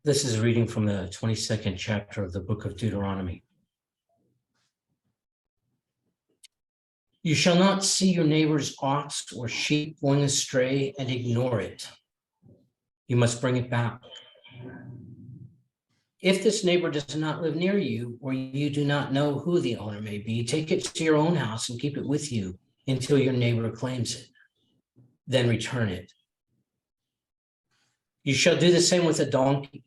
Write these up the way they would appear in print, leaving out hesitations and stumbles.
This is reading from the 22nd chapter of the book of Deuteronomy. You shall not see your neighbor's ox or sheep going astray and ignore it. You must bring it back. If this neighbor does not live near you, or you do not know who the owner may be, take it to your own house and keep it with you until your neighbor claims it. Then return it. You shall do the same with a donkey.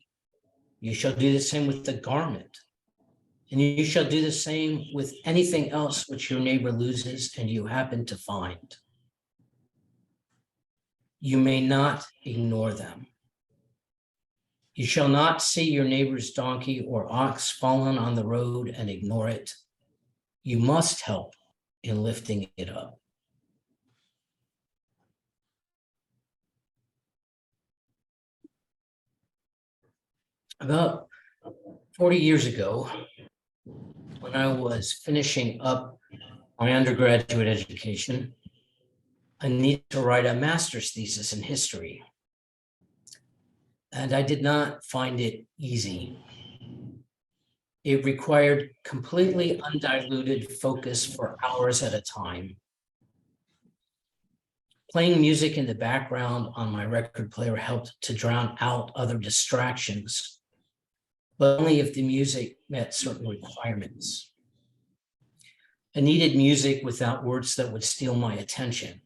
You shall do the same with the garment. And you shall do the same with anything else which your neighbor loses and you happen to find. You may not ignore them. You shall not see your neighbor's donkey or ox fallen on the road and ignore it. You must help in lifting it up. About 40 years ago, when I was finishing up my undergraduate education, I needed to write a master's thesis in history. And I did not find it easy. It required completely undiluted focus for hours at a time. Playing music in the background on my record player helped to drown out other distractions, but only if the music met certain requirements. I needed music without words that would steal my attention,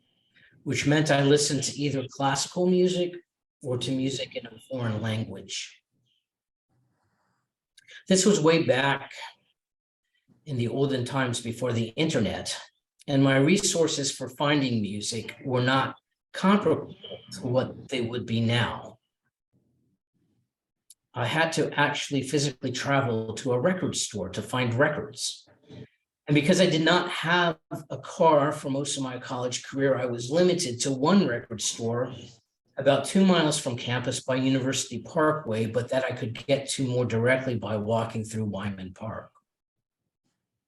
which meant I listened to either classical music or to music in a foreign language. This was way back in the olden times before the internet, and my resources for finding music were not comparable to what they would be now. I had to actually physically travel to a record store to find records. And because I did not have a car for most of my college career, I was limited to one record store about 2 miles from campus by University Parkway, but that I could get to more directly by walking through Wyman Park.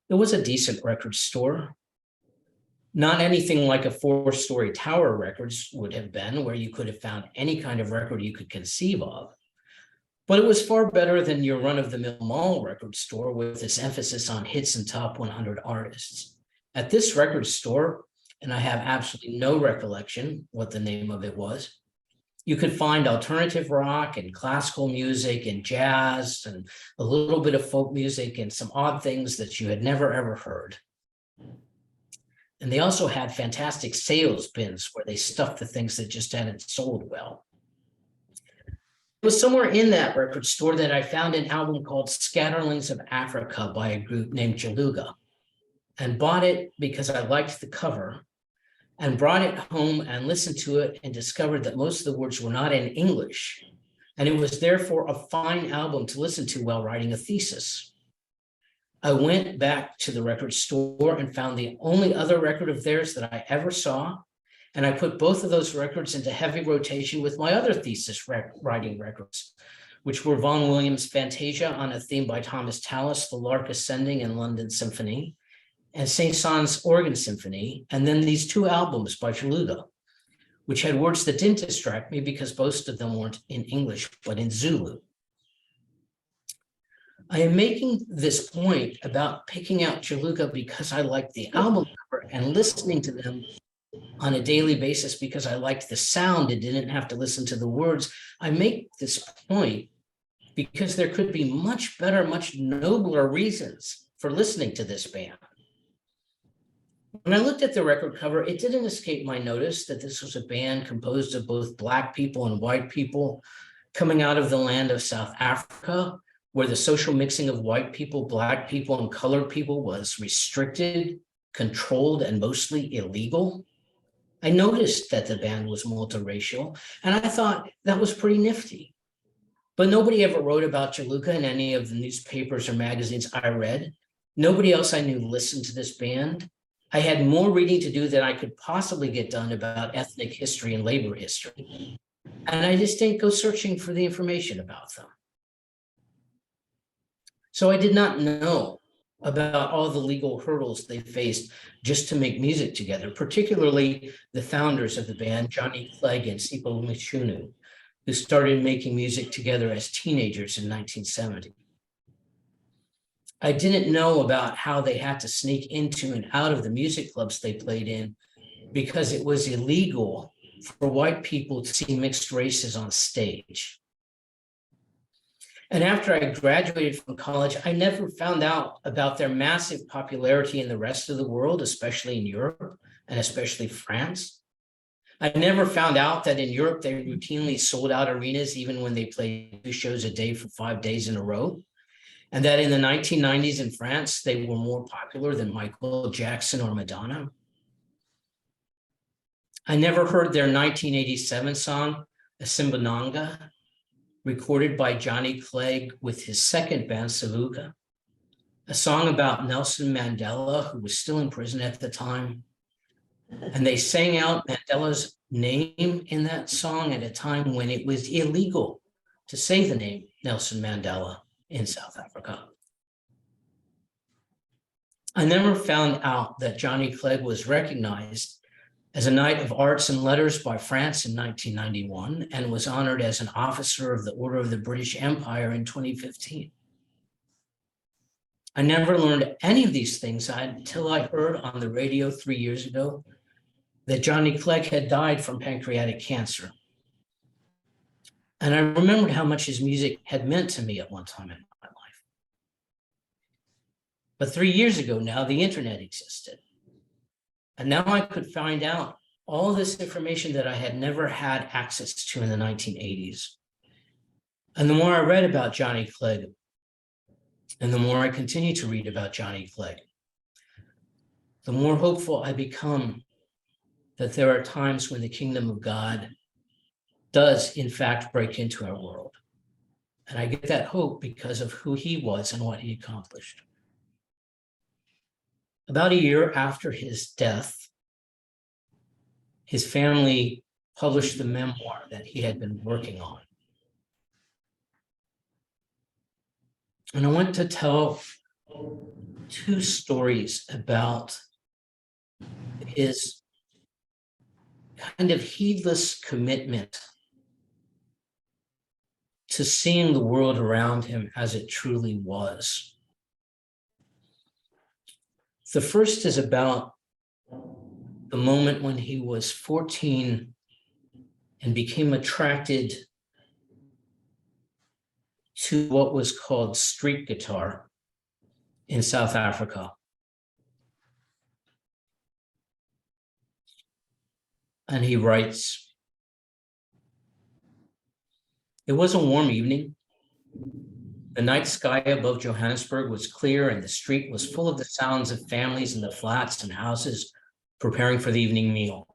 It was a decent record store. Not anything like a 4-story Tower Records would have been, where you could have found any kind of record you could conceive of. But it was far better than your run-of-the-mill mall record store with its emphasis on hits and top 100 artists. At this record store, and I have absolutely no recollection what the name of it was, you could find alternative rock and classical music and jazz and a little bit of folk music and some odd things that you had never, ever heard. And they also had fantastic sales bins where they stuffed the things that just hadn't sold well. It was somewhere in that record store that I found an album called Scatterlings of Africa by a group named Jaluga, and bought it because I liked the cover, and brought it home and listened to it and discovered that most of the words were not in English. And it was therefore a fine album to listen to while writing a thesis. I went back to the record store and found the only other record of theirs that I ever saw. And I put both of those records into heavy rotation with my other thesis writing records, which were Vaughan Williams' Fantasia on a theme by Thomas Tallis, The Lark Ascending and London Symphony, and Saint-Saëns Organ Symphony, and then these 2 albums by Jaluga, which had words that didn't distract me because most of them weren't in English, but in Zulu. I am making this point about picking out Jaluga because I liked the album cover and listening to them on a daily basis because I liked the sound and didn't have to listen to the words. I make this point because there could be much better, much nobler reasons for listening to this band. When I looked at the record cover, it didn't escape my notice that this was a band composed of both Black people and white people coming out of the land of South Africa, where the social mixing of white people, Black people, and colored people was restricted, controlled, and mostly illegal. I noticed that the band was multiracial, and I thought that was pretty nifty. But nobody ever wrote about Jaluga in any of the newspapers or magazines I read. Nobody else I knew listened to this band. I had more reading to do than I could possibly get done about ethnic history and labor history. And I just didn't go searching for the information about them. So I did not know about all the legal hurdles they faced just to make music together, particularly the founders of the band, Johnny Clegg and Sipho Mchunu, who started making music together as teenagers in 1970. I didn't know about how they had to sneak into and out of the music clubs they played in because it was illegal for white people to see mixed races on stage. And after I graduated from college, I never found out about their massive popularity in the rest of the world, especially in Europe and especially France. I never found out that in Europe, they routinely sold out arenas even when they played 2 shows a day for 5 days in a row. And that in the 1990s in France, they were more popular than Michael Jackson or Madonna. I never heard their 1987 song, Asimbinanga, recorded by Johnny Clegg with his second band, Savuka, a song about Nelson Mandela, who was still in prison at the time. And they sang out Mandela's name in that song at a time when it was illegal to say the name Nelson Mandela in South Africa. I never found out that Johnny Clegg was recognized as a Knight of Arts and Letters by France in 1991 and was honored as an officer of the Order of the British Empire in 2015. I never learned any of these things until I heard on the radio 3 years ago that Johnny Clegg had died from pancreatic cancer. And I remembered how much his music had meant to me at one time in my life. But 3 years ago now, the internet existed. And now I could find out all this information that I had never had access to in the 1980s. And the more I read about Johnny Clegg, and the more I continue to read about Johnny Clegg, the more hopeful I become that there are times when the kingdom of God does, in fact, break into our world. And I get that hope because of who he was and what he accomplished. About a year after his death, his family published the memoir that he had been working on. And I want to tell 2 stories about his kind of heedless commitment to seeing the world around him as it truly was. The first is about the moment when he was 14 and became attracted to what was called street guitar in South Africa. And he writes, "It was a warm evening. The night sky above Johannesburg was clear and the street was full of the sounds of families in the flats and houses preparing for the evening meal.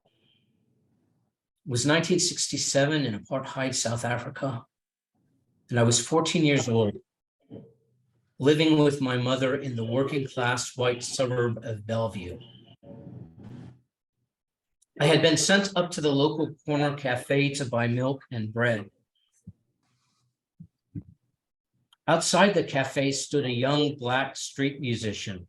It was 1967 in Apartheid, South Africa, and I was 14 years old, living with my mother in the working class white suburb of Bellevue. I had been sent up to the local corner cafe to buy milk and bread. Outside the cafe stood a young black street musician.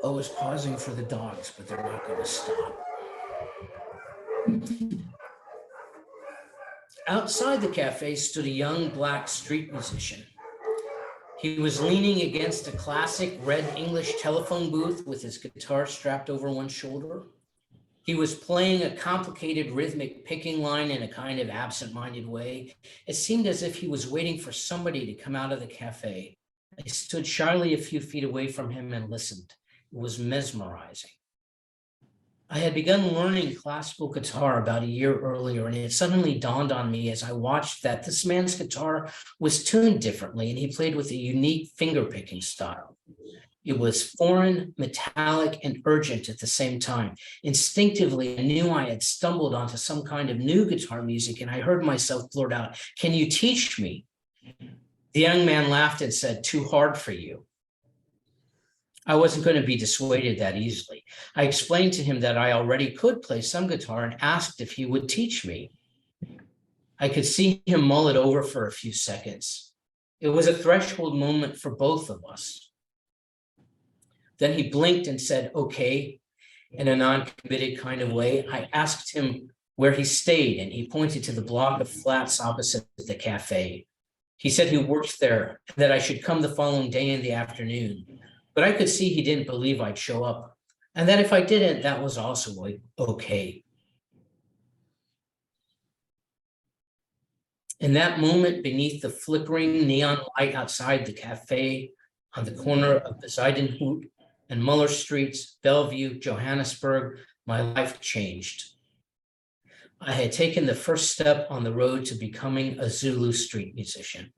I was pausing for the dogs, but they're not going to stop. Outside the cafe stood a young black street musician. He was leaning against a classic red English telephone booth with his guitar strapped over one shoulder. He was playing a complicated rhythmic picking line in a kind of absent-minded way. It seemed as if he was waiting for somebody to come out of the cafe. I stood shyly a few feet away from him and listened. It was mesmerizing. I had begun learning classical guitar about a year earlier, and it suddenly dawned on me as I watched that this man's guitar was tuned differently, and he played with a unique finger-picking style. It was foreign, metallic, and urgent at the same time. Instinctively, I knew I had stumbled onto some kind of new guitar music, and I heard myself blurt out, "Can you teach me?" The young man laughed and said, "Too hard for you." I wasn't going to be dissuaded that easily. I explained to him that I already could play some guitar and asked if he would teach me. I could see him mull it over for a few seconds. It was a threshold moment for both of us. Then he blinked and said, okay, in a non-committed kind of way. I asked him where he stayed, and he pointed to the block of flats opposite the cafe. He said he worked there, and that I should come the following day in the afternoon. But I could see he didn't believe I'd show up, and that if I didn't, that was also okay. In that moment, beneath the flickering neon light outside the cafe on the corner of Bezuidenhout and Muller Streets, Bellevue, Johannesburg, my life changed. I had taken the first step on the road to becoming a Zulu street musician.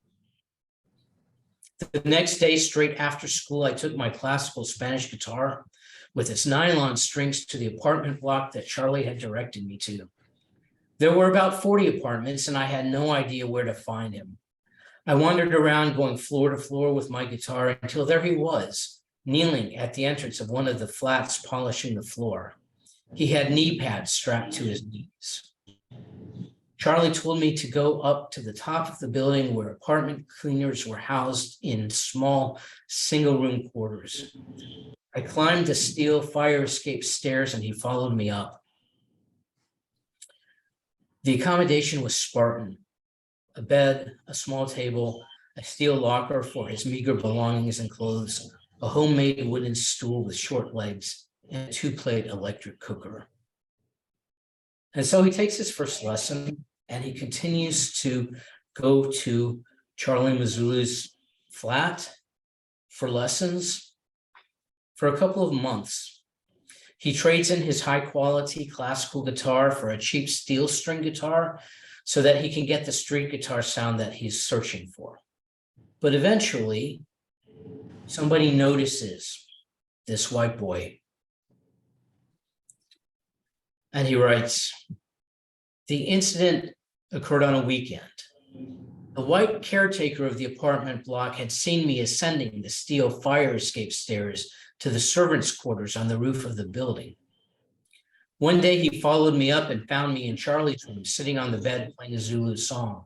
The next day, straight after school, I took my classical Spanish guitar with its nylon strings to the apartment block that Charlie had directed me to. There were about 40 apartments, and I had no idea where to find him. I wandered around going floor to floor with my guitar until there he was, kneeling at the entrance of one of the flats, polishing the floor. He had knee pads strapped to his knees. Charlie told me to go up to the top of the building where apartment cleaners were housed in small single-room quarters. I climbed the steel fire escape stairs, and he followed me up. The accommodation was Spartan: a bed, a small table, a steel locker for his meager belongings and clothes, a homemade wooden stool with short legs, and a 2-plate electric cooker. And so he takes his first lesson, and he continues to go to Charlie Mazzulu's flat for lessons for a couple of months. He trades in his high-quality classical guitar for a cheap steel string guitar so that he can get the street guitar sound that he's searching for. But eventually, somebody notices this white boy. And he writes, the incident occurred on a weekend. The white caretaker of the apartment block had seen me ascending the steel fire escape stairs to the servants' quarters on the roof of the building. One day he followed me up and found me in Charlie's room, sitting on the bed playing a Zulu song.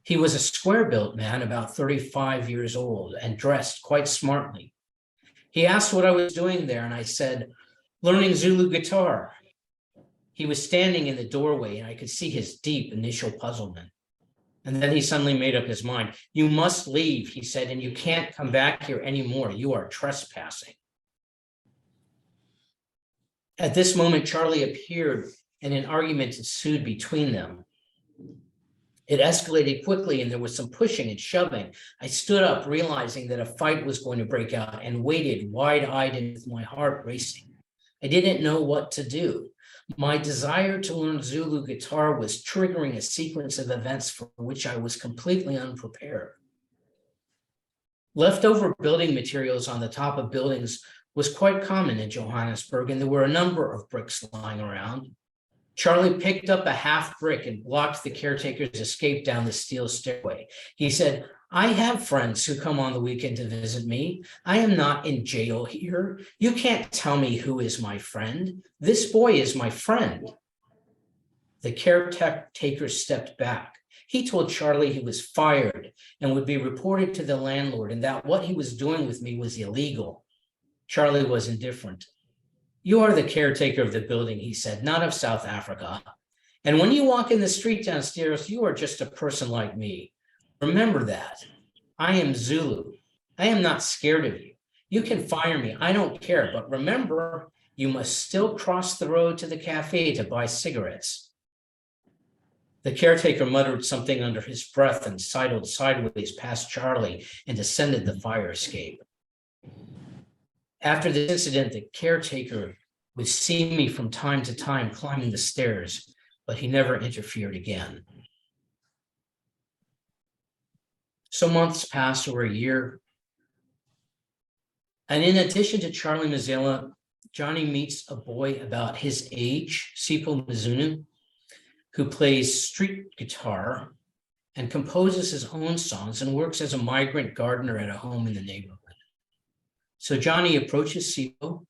He was a square-built man, about 35 years old, and dressed quite smartly. He asked what I was doing there, and I said, learning Zulu guitar. He was standing in the doorway, and I could see his deep initial puzzlement. And then he suddenly made up his mind. You must leave, he said, and you can't come back here anymore. You are trespassing. At this moment, Charlie appeared, and an argument ensued between them. It escalated quickly, and there was some pushing and shoving. I stood up, realizing that a fight was going to break out, and waited wide-eyed and with my heart racing. I didn't know what to do. My desire to learn Zulu guitar was triggering a sequence of events for which I was completely unprepared. Leftover building materials on the top of buildings was quite common in Johannesburg, and there were a number of bricks lying around. Charlie picked up a half brick and blocked the caretaker's escape down the steel stairway. He said, I have friends who come on the weekend to visit me. I am not in jail here. You can't tell me who is my friend. This boy is my friend. The caretaker stepped back. He told Charlie he was fired and would be reported to the landlord, and that what he was doing with me was illegal. Charlie was indifferent. You are the caretaker of the building, he said, not of South Africa. And when you walk in the street downstairs, you are just a person like me. Remember that. I am Zulu. I am not scared of you. You can fire me. I don't care. But remember, you must still cross the road to the cafe to buy cigarettes. The caretaker muttered something under his breath and sidled sideways past Charlie and descended the fire escape. After this incident, the caretaker would see me from time to time climbing the stairs, but he never interfered again. So months passed, or a year. And in addition to Charlie Mazzella, Johnny meets a boy about his age, Sipho Mzunu, who plays street guitar and composes his own songs and works as a migrant gardener at a home in the neighborhood. So Johnny approaches Sipho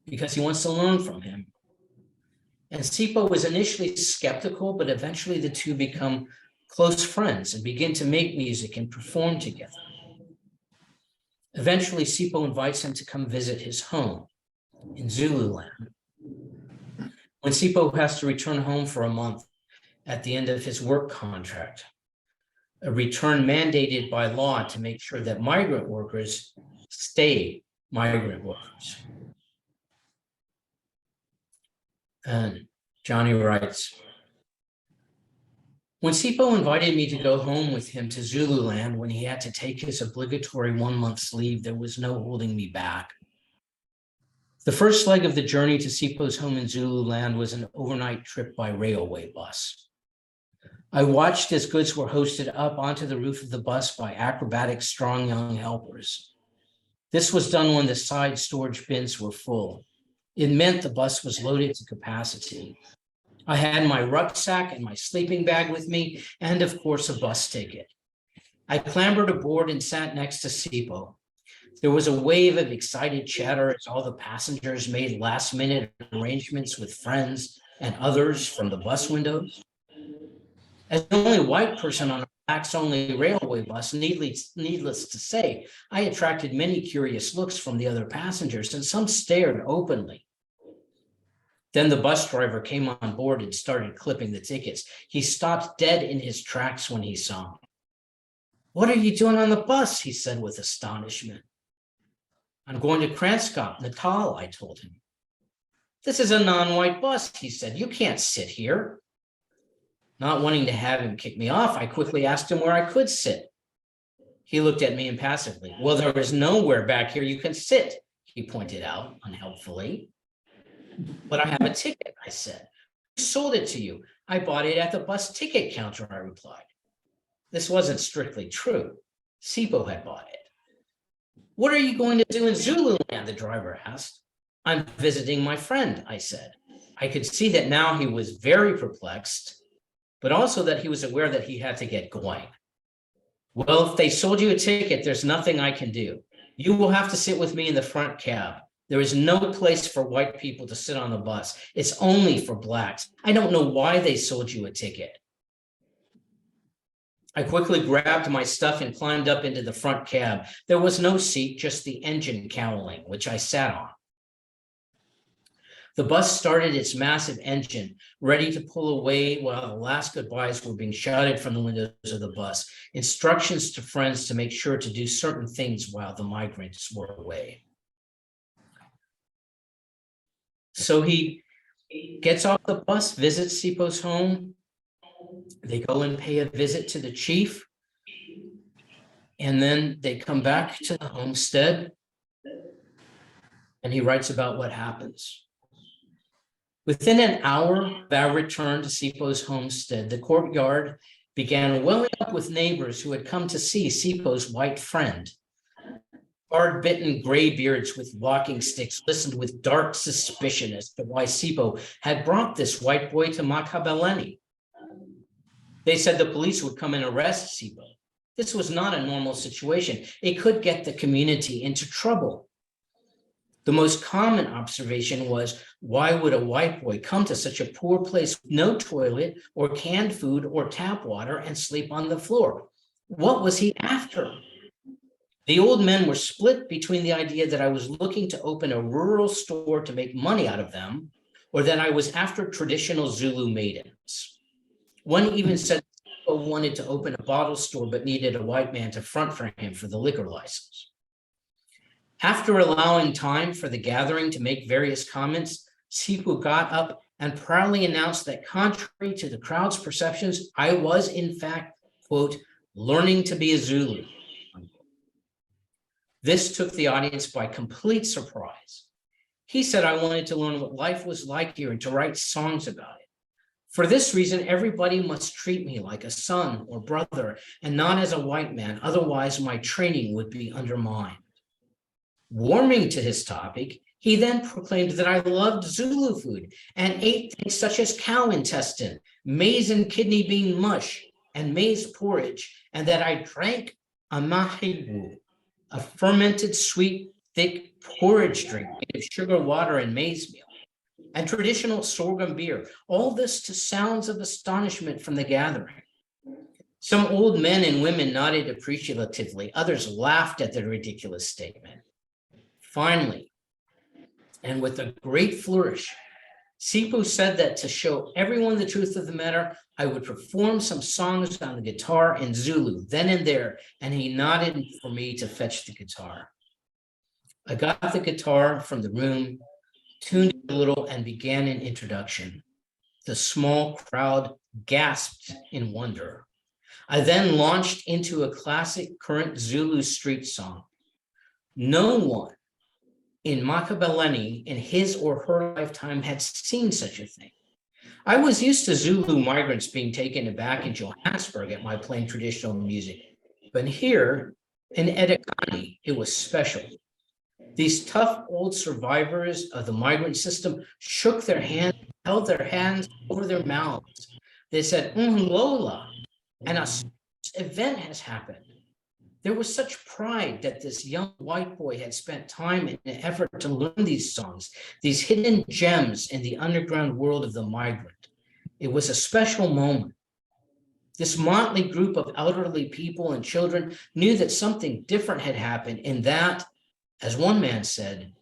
because he wants to learn from him. And Sipo was initially skeptical, but eventually the two become close friends and begin to make music and perform together. Eventually, Sipo invites him to come visit his home in Zululand. When Sipo has to return home for a month at the end of his work contract, a return mandated by law to make sure that migrant workers stay migrant workers. And Johnny writes, when Sipo invited me to go home with him to Zululand when he had to take his obligatory 1 month's leave, there was no holding me back. The first leg of the journey to Sipo's home in Zululand was an overnight trip by railway bus. I watched as goods were hoisted up onto the roof of the bus by acrobatic, strong young helpers. This was done when the side storage bins were full. It meant the bus was loaded to capacity. I had my rucksack and my sleeping bag with me, and of course, a bus ticket. I clambered aboard and sat next to Sipo. There was a wave of excited chatter as all the passengers made last-minute arrangements with friends and others from the bus windows. As the only white person on a blacks-only railway bus, needless to say, I attracted many curious looks from the other passengers, and some stared openly. Then the bus driver came on board and started clipping the tickets. He stopped dead in his tracks when he saw me. "What are you doing on the bus?" he said with astonishment. "I'm going to Kranskop, Natal," I told him. "This is a non-white bus," he said. "You can't sit here." Not wanting to have him kick me off, I quickly asked him where I could sit. He looked at me impassively. "Well, there is nowhere back here you can sit," he pointed out unhelpfully. "But I have a ticket," I said. "Who sold it to you?" "I bought it at the bus ticket counter," I replied. This wasn't strictly true. Sipo had bought it. "What are you going to do in Zululand?" the driver asked. "I'm visiting my friend," I said. I could see that now he was very perplexed, but also that he was aware that he had to get going. "Well, if they sold you a ticket, there's nothing I can do. You will have to sit with me in the front cab. There is no place for white people to sit on the bus. It's only for blacks. I don't know why they sold you a ticket." I quickly grabbed my stuff and climbed up into the front cab. There was no seat, just the engine cowling, which I sat on. The bus started its massive engine, ready to pull away while the last goodbyes were being shouted from the windows of the bus. Instructions to friends to make sure to do certain things while the migrants were away. So he gets off the bus, visits Sipo's home. They go and pay a visit to the chief. And then they come back to the homestead. And he writes about what happens. Within an hour of our return to Sipo's homestead, the courtyard began welling up with neighbors who had come to see Sipo's white friend. Hard-bitten graybeards with walking sticks listened with dark suspicion as to why Sipo had brought this white boy to Makabeleni. They said the police would come and arrest Sipo. This was not a normal situation. It could get the community into trouble. The most common observation was, why would a white boy come to such a poor place with no toilet or canned food or tap water and sleep on the floor? What was he after? The old men were split between the idea that I was looking to open a rural store to make money out of them, or that I was after traditional Zulu maidens. One even said he wanted to open a bottle store but needed a white man to front for him for the liquor license. After allowing time for the gathering to make various comments, Sipo got up and proudly announced that contrary to the crowd's perceptions, I was in fact, quote, learning to be a Zulu. This took the audience by complete surprise. He said I wanted to learn what life was like here and to write songs about it. For this reason, everybody must treat me like a son or brother and not as a white man, otherwise my training would be undermined. Warming to his topic, he then proclaimed that I loved Zulu food and ate things such as cow intestine, maize and kidney bean mush, and maize porridge, and that I drank amahiwu, a fermented, sweet, thick porridge drink made of sugar, water, and maize meal. and traditional sorghum beer, all this to sounds of astonishment from the gathering. Some old men and women nodded appreciatively. Others laughed at the ridiculous statement. Finally, and with a great flourish, Sipo said that to show everyone the truth of the matter, I would perform some songs on the guitar in Zulu then and there, and he nodded for me to fetch the guitar. I got the guitar from the room, tuned it a little, and began an introduction. The small crowd gasped in wonder. I then launched into a classic current Zulu street song. No one in Makabeleni in his or her lifetime had seen such a thing. I was used to Zulu migrants being taken aback in Johannesburg at my playing traditional music, but here in Edekani, it was special. These tough old survivors of the migrant system shook their hands, held their hands over their mouths. They said, Lola, and a event has happened. There was such pride that this young white boy had spent time and effort to learn these songs, these hidden gems in the underground world of the migrant. It was a special moment. This motley group of elderly people and children knew that something different had happened, and that, as one man said,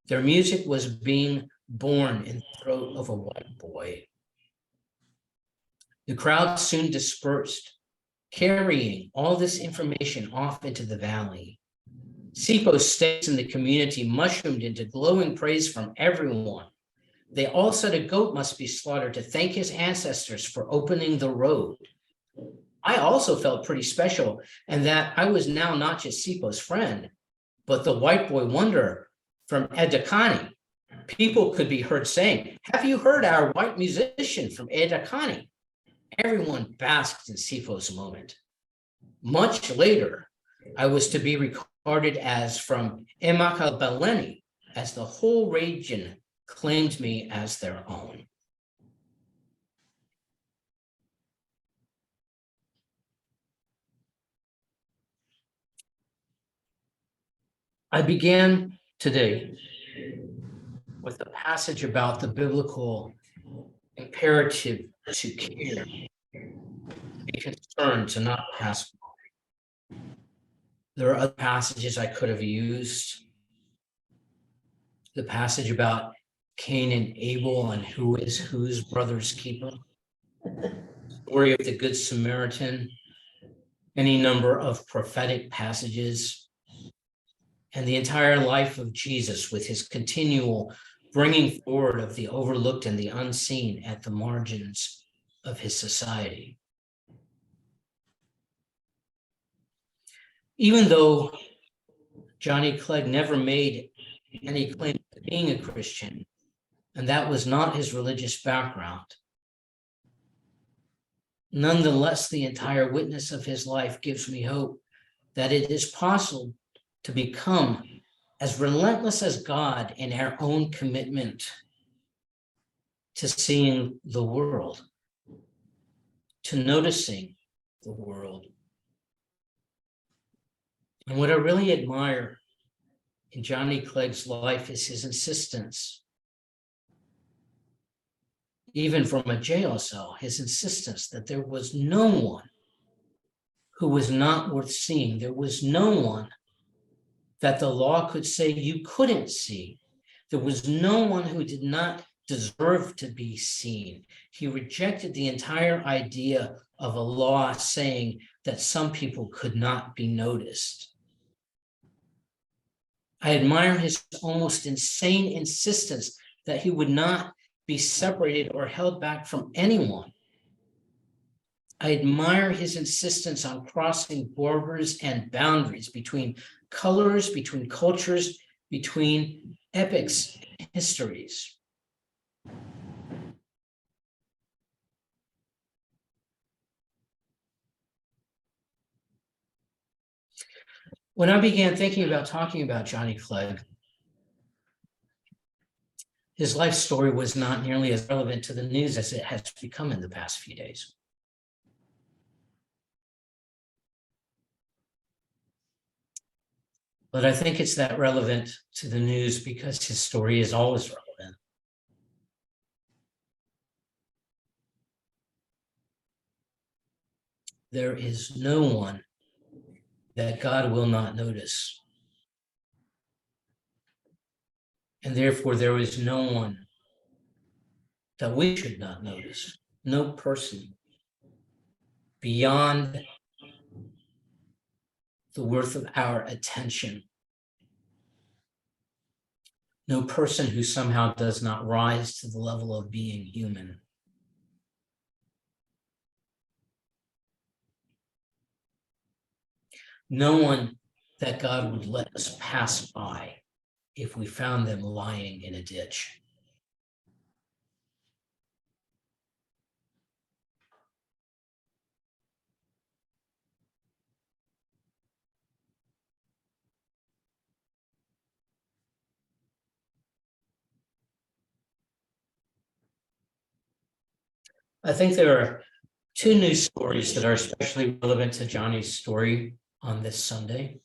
their music was being born in the throat of a white boy. The crowd soon dispersed, carrying all this information off into the valley. Sipo's stakes in the community mushroomed into glowing praise from everyone. They all said a goat must be slaughtered to thank his ancestors for opening the road. I also felt pretty special, and that I was now not just Sipo's friend, but the white boy wonder from Edekani. People could be heard saying, "Have you heard our white musician from Edekani?" Everyone basked in Sipo's moment. Much later, I was to be regarded as from Emakabeleni, as the whole region claimed me as their own. I began today with a passage about the biblical imperative to care, to be concerned, to not pass by. There are other passages I could have used. The passage about Cain and Abel and who is whose brother's keeper. The story of the Good Samaritan. Any number of prophetic passages. And the entire life of Jesus with his continual bringing forward of the overlooked and the unseen at the margins of his society. Even though Johnny Clegg never made any claim to being a Christian, and that was not his religious background, nonetheless, the entire witness of his life gives me hope that it is possible to become as relentless as God in our own commitment to seeing the world, to noticing the world. And what I really admire in Johnny Clegg's life is his insistence, even from a jail cell, his insistence that there was no one who was not worth seeing. There was no one that the law could say you couldn't see. There was no one who did not deserve to be seen. He rejected the entire idea of a law saying that some people could not be noticed. I admire his almost insane insistence that he would not be separated or held back from anyone. I admire his insistence on crossing borders and boundaries between colors, between cultures, between epics and histories. When I began thinking about talking about Johnny Clegg, his life story was not nearly as relevant to the news as it has become in the past few days. But I think it's that relevant to the news because his story is always relevant. there is no one that God will not notice. And therefore, there is no one that we should not notice. No person beyond the worth of our attention. No person who somehow does not rise to the level of being human. No one that God would let us pass by if we found them lying in a ditch. I think there are two news stories that are especially relevant to Johnny's story on this Sunday.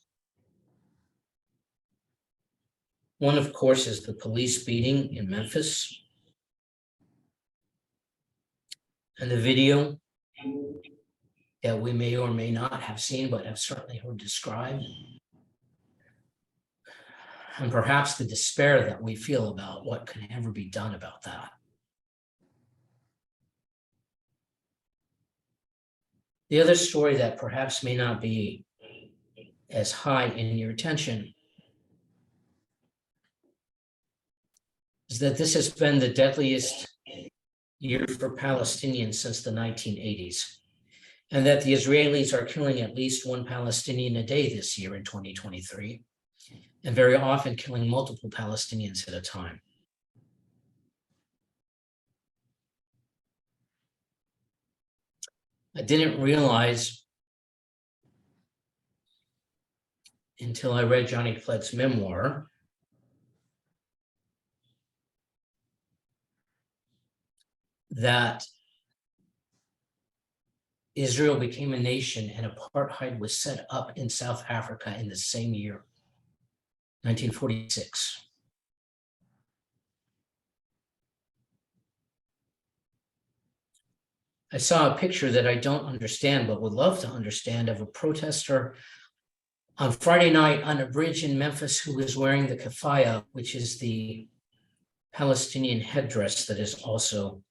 One, of course, is the police beating in Memphis. And the video that we may or may not have seen, but have certainly heard described. And perhaps the despair that we feel about what can ever be done about that. The other story that perhaps may not be as high in your attention is that this has been the deadliest year for Palestinians since the 1980s, and that the Israelis are killing at least one Palestinian a day this year in 2023, and very often killing multiple Palestinians at a time. I didn't realize until I read Johnny Clegg's memoir that Israel became a nation and apartheid was set up in South Africa in the same year, 1946. I saw a picture that I don't understand, but would love to understand, of a protester on Friday night on a bridge in Memphis who was wearing the keffiyeh, which is the Palestinian headdress that is also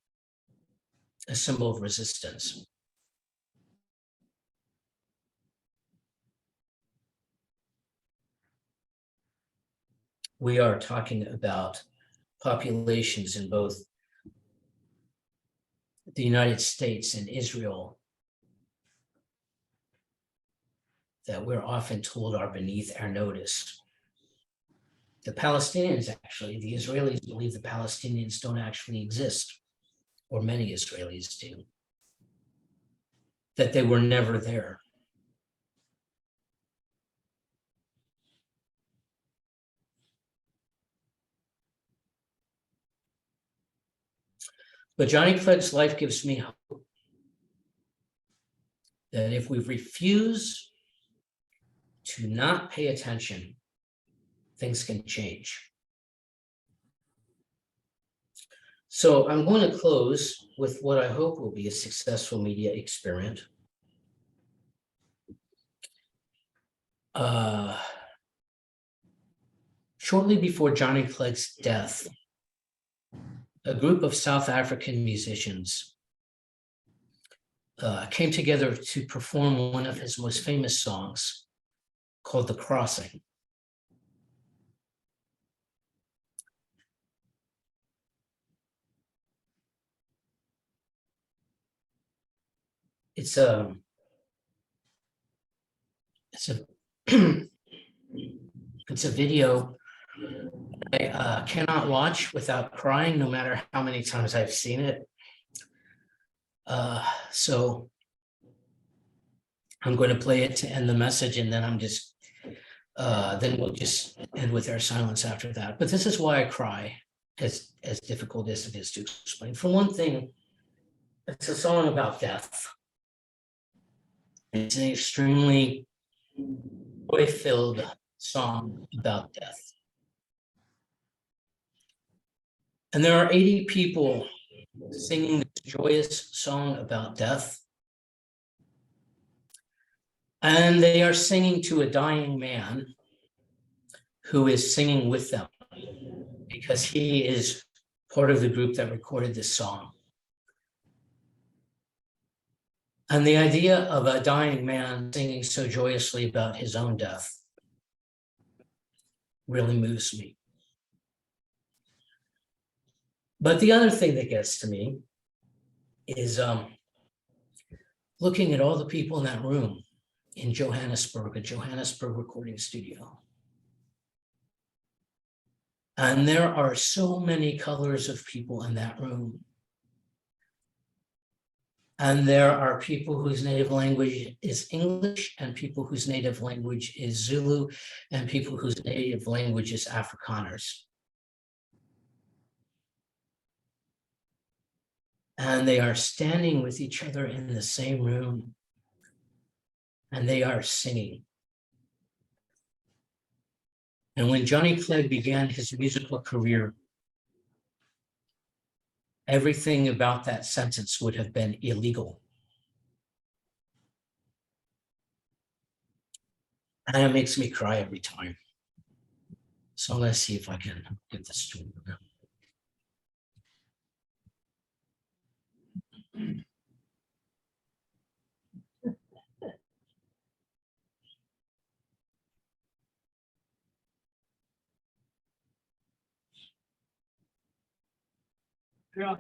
a symbol of resistance. We are talking about populations in both the United States and Israel that we're often told are beneath our notice. The Palestinians actually, the Israelis believe the Palestinians don't actually exist, or many Israelis do, that they were never there. But Johnny Clegg's life gives me hope that if we refuse to not pay attention, things can change. So I'm going to close with what I hope will be a successful media experiment. Shortly before Johnny Clegg's death, a group of South African musicians came together to perform one of his most famous songs called The Crossing. It's a it's a video I cannot watch without crying, no matter how many times I've seen it. So I'm going to play it to end the message, and then then we'll just end with our silence after that. But this is why I cry, as difficult as it is to explain. For one thing, it's a song about death. It's an extremely joy-filled song about death. And there are 80 people singing this joyous song about death. And they are singing to a dying man who is singing with them because he is part of the group that recorded this song. And the idea of a dying man singing so joyously about his own death really moves me. But the other thing that gets to me is looking at all the people in that room in Johannesburg, a Johannesburg recording studio. And there are so many colors of people in that room. And there are people whose native language is English, and people whose native language is Zulu, and people whose native language is Afrikaners. And they are standing with each other in the same room, and they are singing. And when Johnny Clegg began his musical career, everything about that sentence would have been illegal. And it makes me cry every time. So let's see if I can get this to work. Yeah.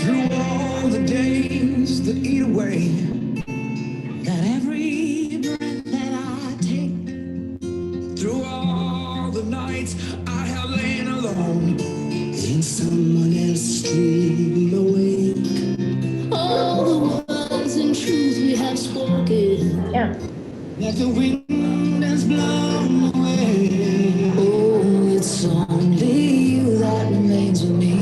Through all the days that eat away, that every breath that I take, through all the nights I have lain alone in someone else's dream awake, all the words and truths we have spoken, that the wind has blown away. Oh, it's only you that remains with me.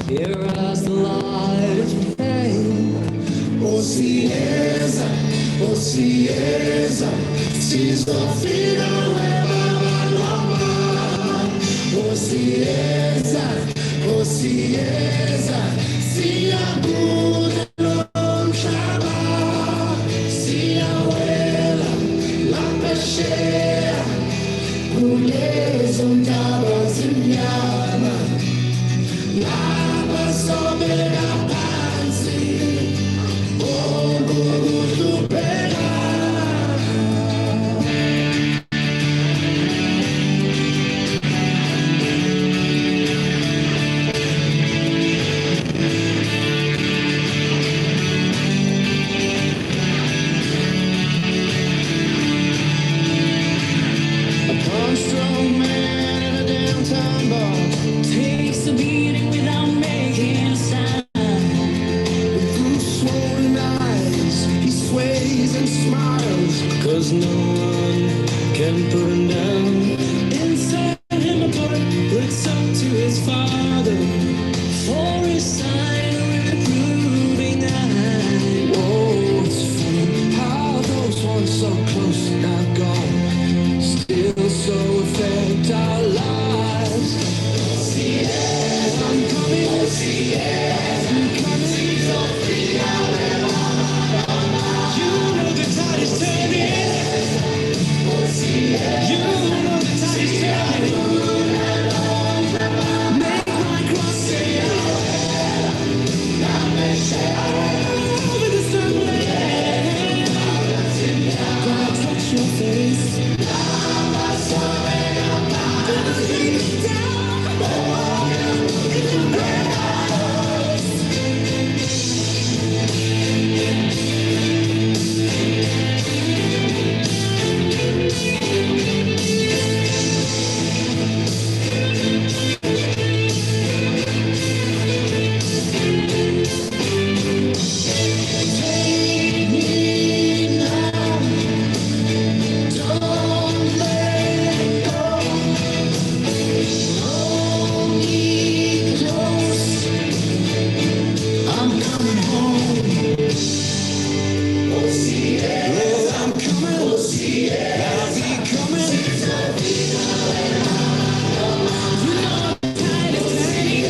Here as the light of faith. Oh, Cieza, Cieza fino nueva paloma. Oh, Cieza, Sia good long Shabbat, Sia abuela, la pechea, Ules und Tabas in Llama, Llama sobre la panzi, oh, gusto pena. Strong man in a downtown bar takes a beating without making a sound. With through swollen eyes, he sways and smiles, 'cause no one can put him down. Inside him a boy looks up to his father for his sign with a proving eye. Whoa, it's funny how those once so close now gone still so affect our lives. Yes, I'm coming. Yes, I'm coming. You know the tide is turning. I'm coming, I'll be coming. You know the tide is turning.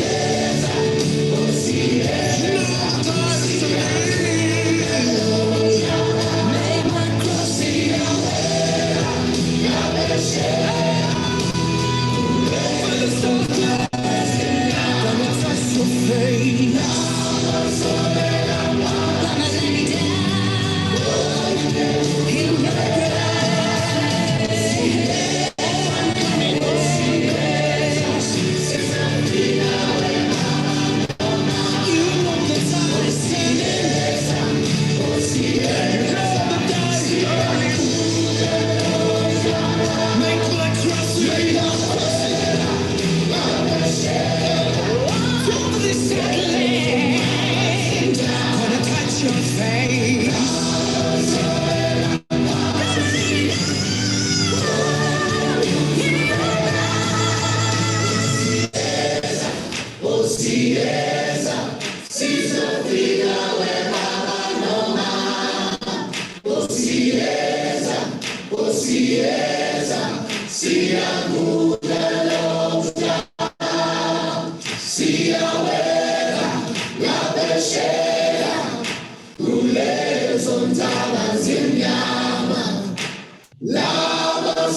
You know the tide is turning. Make my crossing when the storm clouds gonna touch your face. Gonna lay down in your Lava